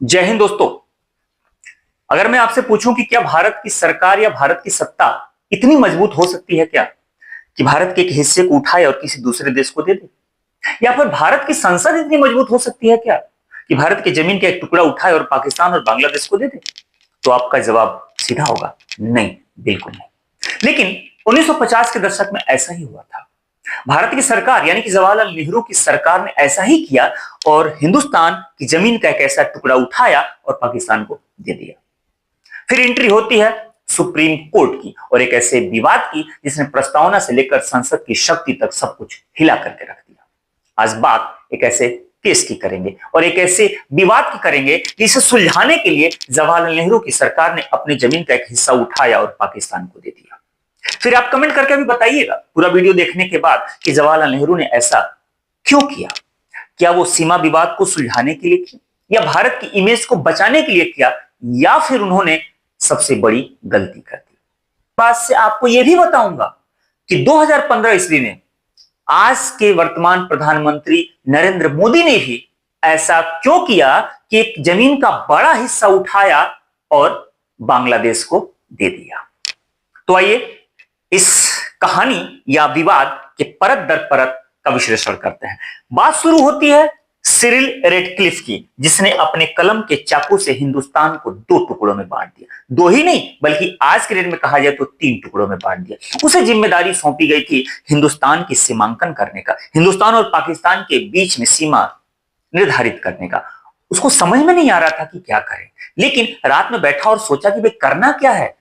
जय हिंद दोस्तों। अगर मैं आपसे पूछूं कि क्या भारत की सरकार या भारत की सत्ता इतनी मजबूत हो सकती है क्या कि भारत के एक हिस्से को उठाए और किसी दूसरे देश को दे दे, या फिर भारत की संसद इतनी मजबूत हो सकती है क्या कि भारत की जमीन का एक टुकड़ा उठाए और पाकिस्तान और बांग्लादेश को दे दे? तो आपका जवाब सीधा होगा, नहीं, बिल्कुल नहीं। लेकिन 1950 के दशक में ऐसा ही हुआ था। भारत की सरकार यानी कि जवाहरलाल नेहरू की सरकार ने ऐसा ही किया और हिंदुस्तान की जमीन का एक ऐसा टुकड़ा उठाया और पाकिस्तान को दे दिया। फिर एंट्री होती है सुप्रीम कोर्ट की और एक ऐसे विवाद की जिसने प्रस्तावना से लेकर संसद की शक्ति तक सब कुछ हिला करके रख दिया। आज बात एक ऐसे केस की करेंगे और एक ऐसे विवाद की करेंगे जिसे सुलझाने के लिए जवाहरलाल नेहरू की सरकार ने अपनी जमीन का एक हिस्सा उठाया और पाकिस्तान को दे दिया। फिर आप कमेंट करके भी बताइएगा पूरा वीडियो देखने के बाद कि जवाहरलाल नेहरू ने ऐसा क्यों किया। क्या वो सीमा विवाद को सुलझाने के लिए किया, या भारत की इमेज को बचाने के लिए किया, या फिर उन्होंने सबसे बड़ी गलती कर दी? बात से आपको यह भी बताऊंगा कि 2015 ईस्वी में आज के वर्तमान प्रधानमंत्री नरेंद्र मोदी ने भी ऐसा क्यों किया कि एक जमीन का बड़ा हिस्सा उठाया और बांग्लादेश को दे दिया। तो आइए इस कहानी या विवाद के परत दर परत का विश्लेषण करते हैं। बात शुरू होती है सिरिल रेडक्लिफ की, जिसने अपने कलम के चाकू से हिंदुस्तान को दो टुकड़ों में बांट दिया। दो ही नहीं बल्कि आज के डेट में कहा जाए तो तीन टुकड़ों में बांट दिया। उसे जिम्मेदारी सौंपी गई थी हिंदुस्तान की सीमांकन करने का, हिंदुस्तान और पाकिस्तान के बीच में सीमा निर्धारित करने का। उसको समझ में नहीं आ रहा था कि क्या करे, लेकिन रात में बैठा और सोचा कि भाई करना क्या है।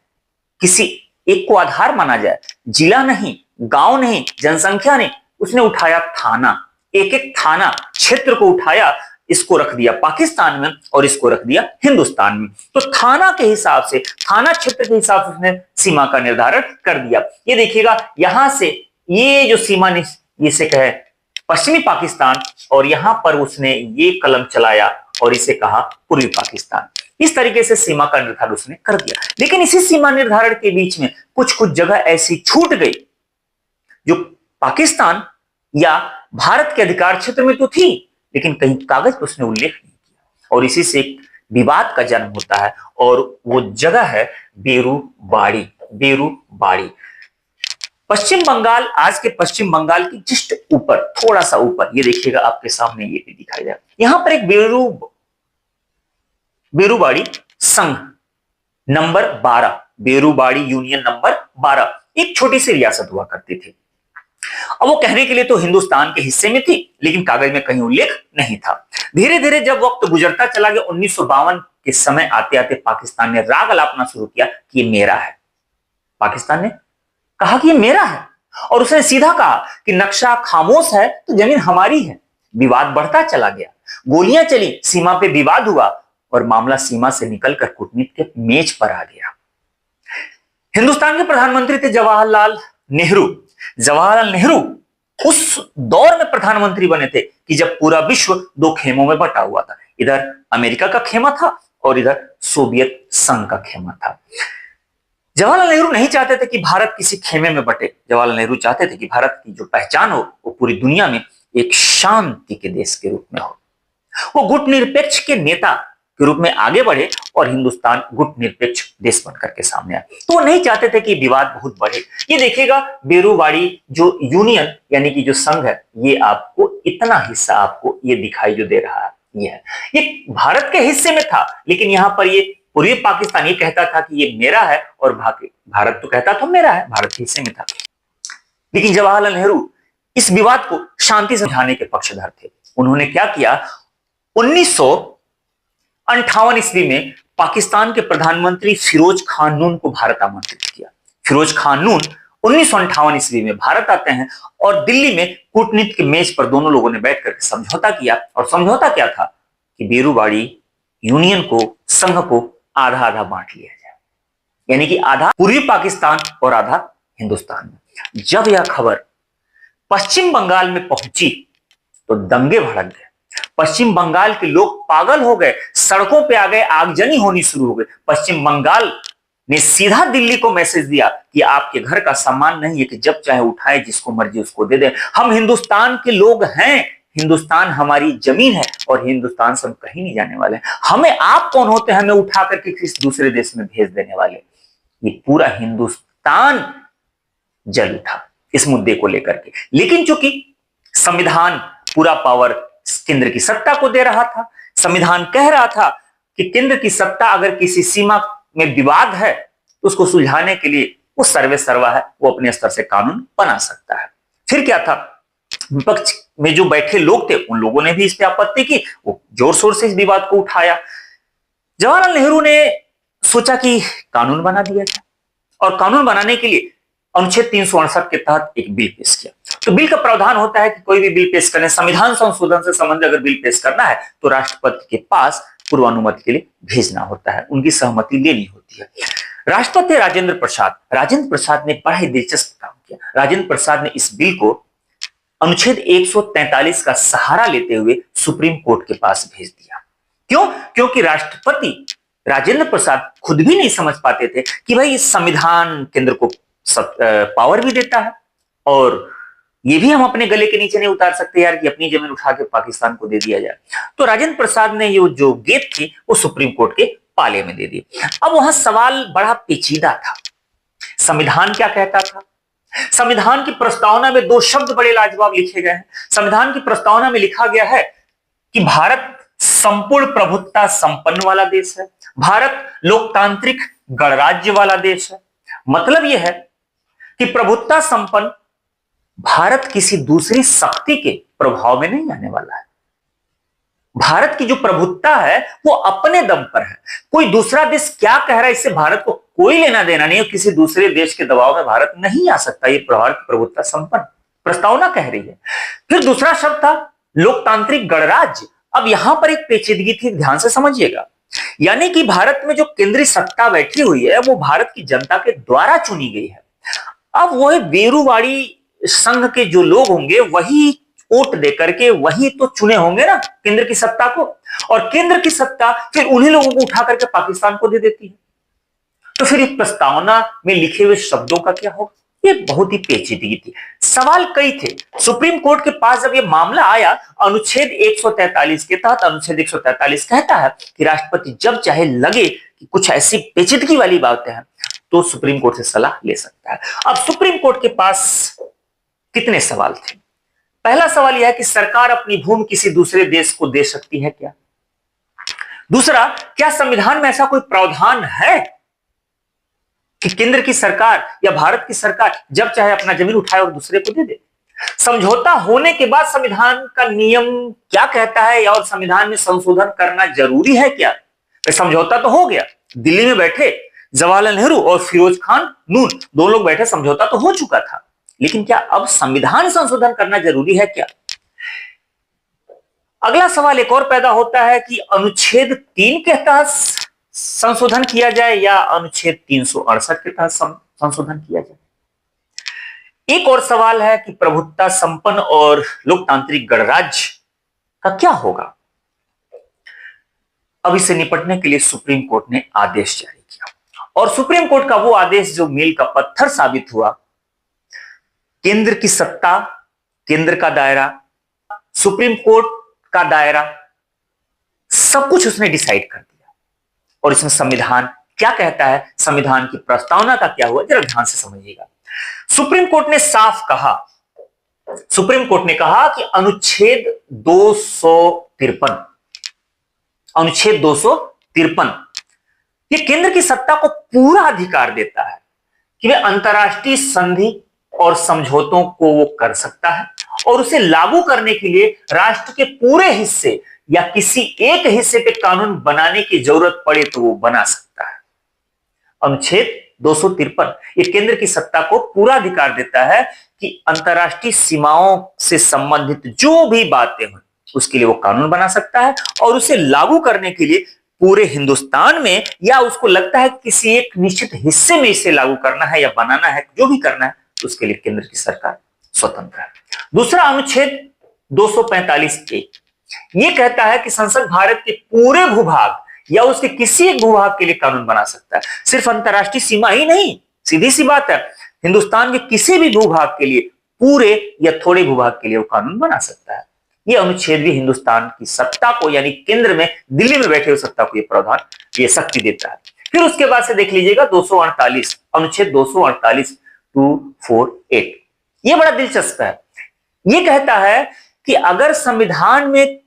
किसी एक को आधार माना जाए, जिला नहीं, गांव नहीं, जनसंख्या नहीं, उसने उठाया थाना। एक एक थाना क्षेत्र को उठाया, इसको रख दिया पाकिस्तान में और इसको रख दिया हिंदुस्तान में। तो थाना के हिसाब से, थाना क्षेत्र के हिसाब से उसने सीमा का निर्धारण कर दिया। ये देखिएगा यहां से ये जो सीमा इसे कहे पश्चिमी पाकिस्तान, और यहां पर उसने ये कलम चलाया और इसे कहा पूर्वी पाकिस्तान। इस तरीके से सीमा का निर्धारण उसने कर दिया। लेकिन इसी सीमा निर्धारण के बीच में कुछ कुछ जगह ऐसी छूट गई जो पाकिस्तान या भारत के अधिकार क्षेत्र में तो थी, लेकिन कहीं कागज पर उसने उल्लेख नहीं किया, और इसी से एक विवाद का जन्म होता है। और वो जगह है बेरूबाड़ी। बेरूबाड़ी पश्चिम बंगाल, आज के पश्चिम बंगाल की जस्ट ऊपर, थोड़ा सा ऊपर, ये देखिएगा आपके सामने ये भी दिखाई दे। यहां पर एक बेरूबाड़ी संघ नंबर 12, बेरूबाड़ी यूनियन नंबर 12 एक छोटी सी रियासत हुआ करती थी। अब वो कहने के लिए तो हिंदुस्तान के हिस्से में थी, लेकिन कागज में कहीं उल्लेख नहीं था। धीरे धीरे जब वक्त गुजरता चला गया, 1952 के समय आते आते पाकिस्तान ने राग अलापना शुरू किया कि ये मेरा है। पाकिस्तान ने कहा कि ये मेरा है, और उसने सीधा कहा कि नक्शा खामोश है तो जमीन हमारी है। विवाद बढ़ता चला गया, गोलियां चली, सीमा पे विवाद हुआ और मामला सीमा से निकलकर कूटनीति के मेज पर आ गया। हिंदुस्तान के प्रधानमंत्री थे जवाहरलाल नेहरू। जवाहरलाल नेहरू उस दौर में प्रधानमंत्री बने थे कि जब पूरा विश्व दो खेमों में बटा हुआ था। इधर अमेरिका का खेमा था और इधर सोवियत संघ का खेमा था। जवाहरलाल नेहरू नहीं चाहते थे कि भारत किसी खेमे में बटे। जवाहरलाल नेहरू चाहते थे कि भारत की जो पहचान हो वो पूरी दुनिया में एक शांति के देश के रूप में हो। वो गुट निरपेक्ष के नेता के रूप में आगे बढ़े और हिंदुस्तान गुट निरपेक्ष देश बनकर के सामने आए। तो वो नहीं चाहते थे कि विवाद बहुत बढ़े। ये देखिएगा बेरूबाड़ी जो यूनियन यानी कि जो संघ है, ये आपको इतना हिस्सा आपको ये दिखाई जो दे रहा है, ये भारत के हिस्से में था, लेकिन यहां पर ये पूर्वी पाकिस्तान ये कहता था कि ये मेरा है और भारत तो कहता था मेरा है, भारत के हिस्से में था। लेकिन जवाहरलाल नेहरू इस विवाद को शांति से समझाने के पक्षधर थे। उन्होंने क्या किया, 1958 ईस्वी में पाकिस्तान के प्रधानमंत्री फिरोज खान नून को भारत आमंत्रित किया। फिरोज खान नून 1958 ईस्वी में भारत आते हैं और दिल्ली में कूटनीति के मेज पर दोनों लोगों ने बैठकर समझौता किया। और समझौता क्या था कि बेरूबाड़ी यूनियन को, संघ को आधा आधा बांट लिया जाए, यानी कि आधा पूर्वी पाकिस्तान और आधा हिंदुस्तान में। जब यह खबर पश्चिम बंगाल में पहुंची तो दंगे भड़क गए। पश्चिम बंगाल के लोग पागल हो गए, सड़कों पे आ गए, आगजनी होनी शुरू हो गई। पश्चिम बंगाल ने सीधा दिल्ली को मैसेज दिया कि आपके घर का सामान नहीं है कि जब चाहे उठाए, जिसको मर्जी उसको दे दे। हम हिंदुस्तान के लोग हैं, हिंदुस्तान हमारी जमीन है और हिंदुस्तान से हम कहीं नहीं जाने वाले हैं। हमें आप कौन होते हैं हमें उठा करके किसी दूसरे देश में भेज देने वाले? ये पूरा हिंदुस्तान जल उठा इस मुद्दे को लेकर के। लेकिन चूंकि संविधान पूरा पावर केंद्र की सत्ता को दे रहा था, संविधान कह रहा था कि केंद्र की सत्ता अगर किसी सीमा में विवाद है तो उसको सुलझाने के लिए वो सर्वे सर्वा है, वो अपने स्तर से कानून बना सकता है। फिर क्या था, विपक्ष में जो बैठे लोग थे उन लोगों ने भी इस पे आपत्ति की, वो जोर शोर से इस विवाद को उठाया। जवाहरलाल नेहरू ने सोचा कि कानून बना दिया जाए और कानून बनाने के लिए अनुच्छेद 368 के तहत एक बिल पेश किया। तो बिल का प्रावधान होता है कि कोई भी बिल पेश करने, संविधान संशोधन से संबंधित अगर बिल पेश करना है तो राष्ट्रपति के पास पूर्वानुमति के लिए भेजना होता है, उनकी सहमति लेनी होती है। राष्ट्रपति राजेंद्र प्रसाद ने बड़ा ही दिलचस्प काम किया। राजेंद्र प्रसाद ने इस बिल को अनुच्छेद 143 का सहारा लेते हुए सुप्रीम कोर्ट के पास भेज दिया। क्यों? क्योंकि राष्ट्रपति राजेंद्र प्रसाद खुद भी नहीं समझ पाते थे कि भाई संविधान केंद्र को पावर भी देता है और ये भी हम अपने गले के नीचे नहीं उतार सकते यार कि अपनी जमीन उठा के पाकिस्तान को दे दिया जाए। तो राजेंद्र प्रसाद ने ये जो गेट थी वो सुप्रीम कोर्ट के पाले में दे दी। अब वहां सवाल बड़ा पेचीदा था। संविधान क्या कहता था? संविधान की प्रस्तावना में दो शब्द बड़े लाजवाब लिखे गए हैं। संविधान की प्रस्तावना में लिखा गया है कि भारत संपूर्ण प्रभुत्ता संपन्न वाला देश है, भारत लोकतांत्रिक गणराज्य वाला देश है। मतलब यह है कि प्रभुत्ता संपन्न भारत किसी दूसरी शक्ति के प्रभाव में नहीं आने वाला है। भारत की जो प्रभुत्ता है वो अपने दम पर है। कोई दूसरा देश क्या कह रहा है इससे भारत को कोई लेना देना नहीं है। किसी दूसरे देश के दबाव में भारत नहीं आ सकता। ये भारत की प्रभुत्ता संपन्न प्रस्तावना कह रही है। फिर दूसरा शब्द था लोकतांत्रिक गणराज्य। अब यहां पर एक पेचीदगी थी, ध्यान से समझिएगा। यानी कि भारत में जो केंद्रीय सत्ता बैठी हुई है वो भारत की जनता के द्वारा चुनी गई है। अब वह बेरूवाड़ी संघ के जो लोग होंगे वही वोट देकर के वही तो चुने होंगे ना केंद्र की सत्ता को, और केंद्र की सत्ता फिर उन्हीं लोगों को उठा करके पाकिस्तान को दे देती है। तो फिर इस प्रस्तावना में लिखे हुए शब्दों का क्या होगा? ये बहुत ही पेचीदगी थी। सवाल कई थे। सुप्रीम कोर्ट के पास जब ये मामला आया अनुच्छेद 143 के तहत, अनुच्छेद 143 कहता है कि राष्ट्रपति जब चाहे लगे कि कुछ ऐसी पेचीदगी वाली बातें हैं तो सुप्रीम कोर्ट से सलाह ले सकता है। अब सुप्रीम कोर्ट के पास कितने सवाल थे? पहला सवाल यह है कि सरकार अपनी भूमि किसी दूसरे देश को दे सकती है क्या? दूसरा, क्या संविधान में ऐसा कोई प्रावधान है कि केंद्र की सरकार या भारत की सरकार जब चाहे अपना जमीन उठाए और दूसरे को दे दे? समझौता होने के बाद संविधान का नियम क्या कहता है और संविधान में संशोधन करना जरूरी है क्या? समझौता तो हो गया, दिल्ली में बैठे जवाहरलाल नेहरू और फिरोज खान नून दोनों लोग बैठे, समझौता तो हो चुका था, लेकिन क्या अब संविधान संशोधन करना जरूरी है क्या? अगला सवाल एक और पैदा होता है कि अनुच्छेद 3 के तहत संशोधन किया जाए या अनुच्छेद 368 के तहत संशोधन किया जाए। एक और सवाल है कि प्रभुत्ता संपन्न और लोकतांत्रिक गणराज्य का क्या होगा? अब इससे निपटने के लिए सुप्रीम कोर्ट ने आदेश जारी किया और सुप्रीम कोर्ट का वो आदेश जो मील का पत्थर साबित हुआ। केंद्र की सत्ता, केंद्र का दायरा, सुप्रीम कोर्ट का दायरा, सब कुछ उसने डिसाइड कर दिया। और इसमें संविधान क्या कहता है, संविधान की प्रस्तावना का क्या हुआ, जरा ध्यान से समझिएगा। सुप्रीम कोर्ट ने साफ कहा, सुप्रीम कोर्ट ने कहा कि अनुच्छेद 253, अनुच्छेद 253 ये केंद्र की सत्ता को पूरा अधिकार देता है कि वह अंतर्राष्ट्रीय संधि और समझौतों को वो कर सकता है और उसे लागू करने के लिए राष्ट्र के पूरे हिस्से या किसी एक हिस्से पे कानून बनाने की जरूरत पड़े तो वो बना सकता है। अनुच्छेद 253 ये केंद्र की सत्ता को पूरा अधिकार देता है कि अंतर्राष्ट्रीय सीमाओं से संबंधित जो भी बातें हो उसके लिए वो कानून बना सकता है और उसे लागू करने के लिए पूरे हिंदुस्तान में या उसको लगता है किसी एक निश्चित हिस्से में इसे लागू करना है या बनाना है, जो भी करना है उसके लिए केंद्र की सरकार स्वतंत्र है। दूसरा अनुच्छेद 245A ये कहता है कि संसद भारत के पूरे भूभाग या उसके किसी एक भूभाग के लिए कानून बना सकता है। सिर्फ अंतर्राष्ट्रीय सीमा ही नहीं, सीधी सी बात है, हिंदुस्तान के किसी भी भूभाग के लिए, पूरे या थोड़े भूभाग के लिए वो कानून बना सकता है। ये अनुच्छेद भी हिंदुस्तान की सत्ता को, यानी केंद्र में दिल्ली में बैठे हुए सत्ता को ये प्रावधान, ये शक्ति देता है। फिर उसके बाद से देख लीजिएगा 248, अनुच्छेद 248 248, ये बड़ा दिलचस्प है। ये कहता है कि अगर संविधान में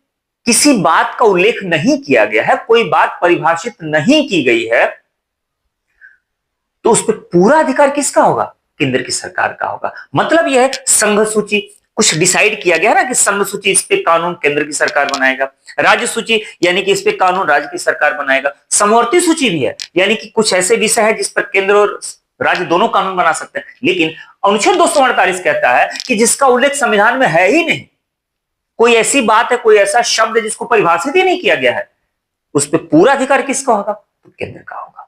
किसी बात का उल्लेख नहीं किया गया है, कोई बात परिभाषित नहीं की गई है, तो उस पर पूरा अधिकार किसका होगा? केंद्र की सरकार का होगा। मतलब यह है संघ सूची, कुछ डिसाइड किया गया ना कि संघ सूची इस पे कानून केंद्र की सरकार बनाएगा, राज्य सूची यानी कि इस पे कानून राज्य की सरकार बनाएगा, समवर्ती सूची भी है यानी कि कुछ ऐसे विषय है जिस पर केंद्र और राज्य दोनों कानून बना सकते हैं। लेकिन अनुच्छेद 248 कहता है कि जिसका उल्लेख संविधान में है ही नहीं, कोई ऐसी बात है, कोई ऐसा शब्द है जिसको परिभाषित ही नहीं किया गया है, उस पर पूरा अधिकार किसका होगा? तो केंद्र का होगा।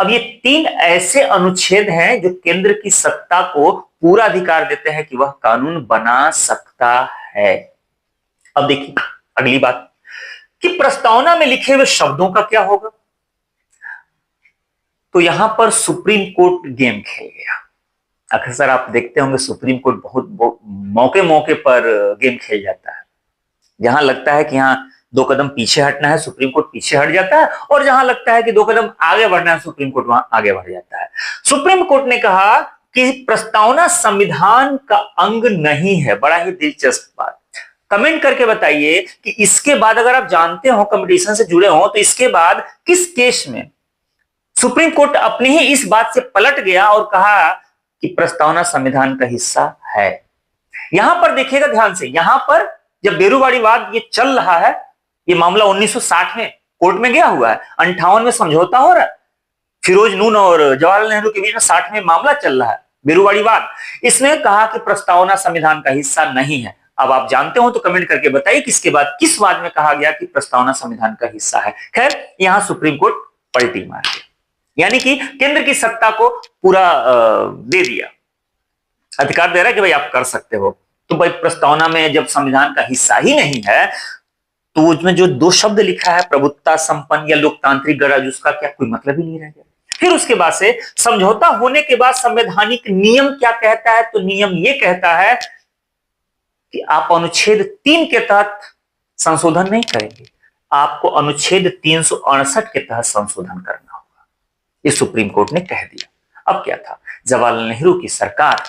अब ये 3 ऐसे अनुच्छेद हैं जो केंद्र की सत्ता को पूरा अधिकार देते हैं कि वह कानून बना सकता है। अब देखिए अगली बात कि प्रस्तावना में लिखे हुए शब्दों का क्या होगा। तो यहां पर सुप्रीम कोर्ट गेम खेल गया। अक्सर आप देखते होंगे सुप्रीम कोर्ट बहुत मौके मौके पर गेम खेल जाता है। जहां लगता है कि यहां 2 कदम पीछे हटना है, सुप्रीम कोर्ट पीछे हट जाता है, और जहां लगता है कि 2 कदम आगे बढ़ना है, सुप्रीम कोर्ट वहां आगे बढ़ जाता है। सुप्रीम कोर्ट ने कहा कि प्रस्तावना संविधान का अंग नहीं है। बड़ा ही दिलचस्प बात। कमेंट करके बताइए कि इसके बाद, अगर आप जानते हो, कंपटीशन से जुड़े हो, तो इसके बाद किस केस में सुप्रीम कोर्ट अपने ही इस बात से पलट गया और कहा कि प्रस्तावना संविधान का हिस्सा है। यहां पर देखिएगा ध्यान से, यहां पर जब बेरूवाड़ी वाद ये चल रहा है, ये मामला 1960 में कोर्ट में गया हुआ है, 58 में समझौता हो रहा है, फिरोज नून और जवाहरलाल नेहरू के बीच में 60 में मामला चल रहा है बेरूवाड़ी वाद। इसने कहा कि प्रस्तावना संविधान का हिस्सा नहीं है। अब आप जानते हो तो कमेंट करके बताइए किसके बाद किस वाद में कहा गया कि प्रस्तावना संविधान का हिस्सा है। खैर यहां सुप्रीम कोर्ट पलटी मार गया, यानी कि केंद्र की सत्ता को पूरा दे दिया, अधिकार दे रहा है कि भाई आप कर सकते हो। तो भाई प्रस्तावना में जब संविधान का हिस्सा ही नहीं है, तो उसमें जो 2 शब्द लिखा है प्रभुत्ता संपन्न या लोकतांत्रिक गणराज्य, उसका क्या कोई मतलब ही नहीं रह गया। फिर उसके बाद से समझौता होने के बाद संवैधानिक नियम क्या कहता है? तो नियम ये कहता है कि आप अनुच्छेद 3 के तहत संशोधन नहीं करेंगे, आपको अनुच्छेद 368 के तहत संशोधन करना होगा। ये सुप्रीम कोर्ट ने कह दिया। अब क्या था, जवाहरलाल नेहरू की सरकार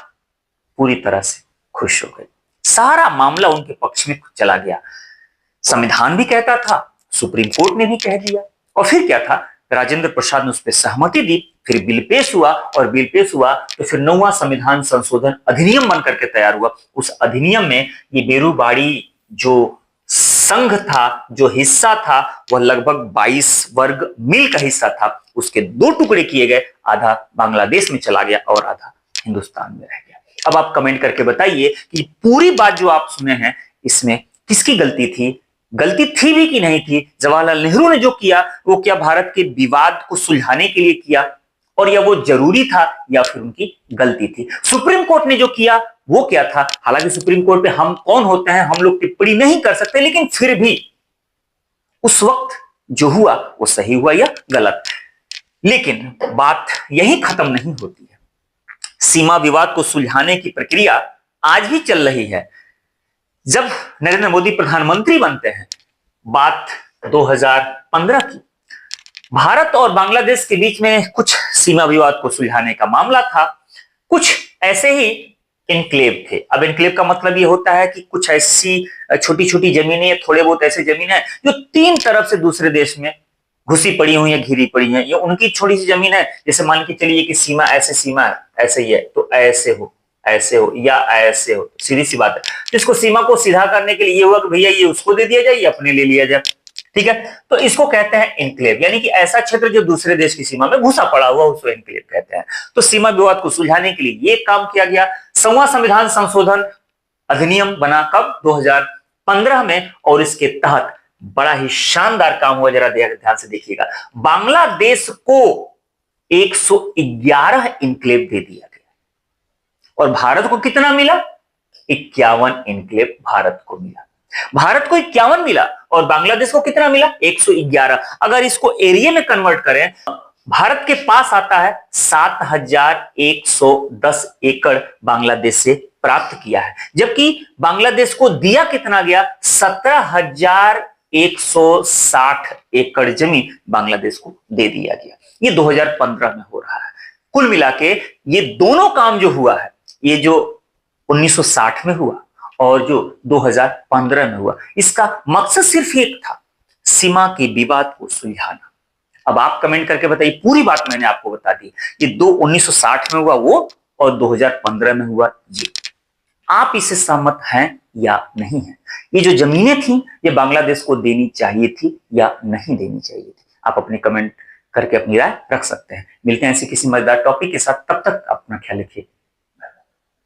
पूरी तरह से खुश हो गई, सारा मामला उनके पक्ष में चला गया। संविधान भी कहता था, सुप्रीम कोर्ट ने भी कह दिया, और फिर क्या था, राजेंद्र प्रसाद ने उस पर सहमति दी, फिर बिल पेश हुआ, और बिल पेश हुआ तो फिर 9वां संविधान संशोधन अधिनियम बनकर के तैयार हुआ। उस अधिनियम में ये बेरूबाड़ी जो संघ था, जो हिस्सा था, वह लगभग 22 वर्ग मील का हिस्सा था। उसके 2 टुकड़े किए गए, आधा बांग्लादेश में चला गया और आधा हिंदुस्तान में रह गया। अब आप कमेंट करके बताइए कि पूरी बात जो आप सुने हैं इसमें किसकी गलती थी, गलती थी भी कि नहीं थी। जवाहरलाल नेहरू ने जो किया वो क्या भारत के विवाद को सुलझाने के लिए किया, और या वो जरूरी था या फिर उनकी गलती थी। सुप्रीम कोर्ट ने जो किया वो क्या था, हालांकि सुप्रीम कोर्ट पे हम कौन होते हैं, हम लोग टिप्पणी नहीं कर सकते, लेकिन फिर भी उस वक्त जो हुआ वो सही हुआ या गलत। लेकिन बात यही खत्म नहीं होती है, सीमा विवाद को सुलझाने की प्रक्रिया आज भी चल रही है। जब नरेंद्र मोदी प्रधानमंत्री बनते हैं, बात 2015 की, भारत और बांग्लादेश के बीच में कुछ सीमा विवाद को सुलझाने का मामला था। कुछ ऐसे ही एनक्लेव थे। अब एनक्लेव का मतलब ये होता है कि कुछ ऐसी छोटी छोटी जमीनें, थोड़े बहुत ऐसे जमीनें जो 3 तरफ से दूसरे देश में घुसी पड़ी हुई है, घिरी पड़ी है, ये उनकी छोटी सी जमीन है। जैसे मान के चलिए कि सीमा है, ऐसे ही है, तो ऐसे हो या ऐसे हो, सीधी सी बात है। तो इसको सीमा को सीधा करने के लिए ये हुआ कि भैया ये उसको दे दिया जाए, ये अपने ले लिया जाए, ठीक है। तो इसको कहते हैं एनक्लेव, यानी कि ऐसा क्षेत्र जो दूसरे देश की सीमा में घुसा पड़ा हुआ, उसको एनक्लेव कहते हैं। तो सीमा विवाद को सुलझाने के लिए ये काम किया गया। 6वां संविधान संशोधन अधिनियम बना कब? 2015 में, और इसके तहत बड़ा ही शानदार काम हुआ, जरा ध्यान से देखिएगा। बांग्लादेश को 111 एनक्लेव दे दिया गया, और भारत को कितना मिला? 51 एनक्लेव भारत को मिला। भारत को 51 मिला और बांग्लादेश को कितना मिला? 111। अगर इसको एरिया में कन्वर्ट करें भारत के पास आता है 7,110 एकड़ बांग्लादेश से प्राप्त किया है, जबकि बांग्लादेश को दिया कितना गया? 17,160 एकड़ जमीन बांग्लादेश को दे दिया गया। ये 2015 में हो रहा है। कुल मिला के ये दोनों काम जो हुआ है, ये जो 1960 में हुआ और जो 2015 में हुआ, इसका मकसद सिर्फ एक था, सीमा के विवाद को सुलझाना। अब आप कमेंट करके बताइए, पूरी बात मैंने आपको बता दी। ये 1960 में हुआ वो और 2015 में हुआ ये। आप इससे सहमत हैं या नहीं है? ये जो जमीनें थी ये बांग्लादेश को देनी चाहिए थी या नहीं देनी चाहिए थी? आप अपने कमेंट करके अपनी राय रख सकते हैं। मिलते हैं ऐसे किसी मजेदार टॉपिक के साथ, तब तक अपना ख्याल रखिए।